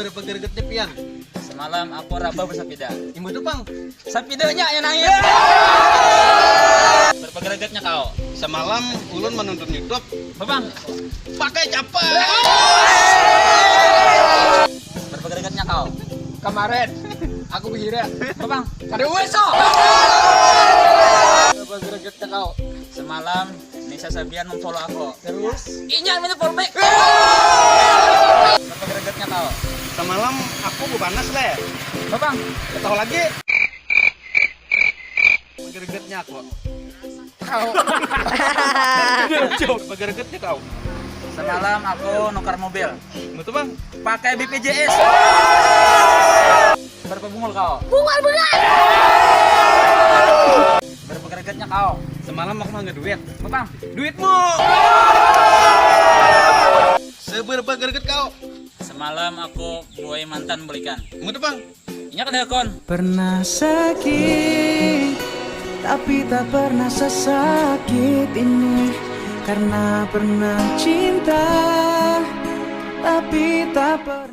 Seberapa gregetnya pian? Semalam aku raba bersepeda. Imbu tuh bang. Sepedanya yang nangis. Berapa gregetnya kau? Semalam ulun menonton YouTube. Bang, Pakai capek. berapa gregetnya kau? Kemarin aku berhira. Bang, Ada uweso. Berapa gregetnya kau? semalam Nisa Sabian memfollow aku. Terus Inya minta follow back. Berapa gregetnya kau? Semalam aku panas le. Bang, Tahu lagi. Gregetnya aku. kau Berapa gregetnya kau? semalam aku nukar mobil. Imbu tuh bang. Pakai BPJS. Berapa bungul kau? Bungal benar. Berapa gregetnya kau? Semalam aku nggak duit. Bang, Duitmu. Seberapa greget kau? semalam aku buai mantan belikan. Imbu tuh bang. Inya kan kon. Pernah sakit, tapi tak pernah sesakit ini. Karena pernah cinta, tapi tak pernah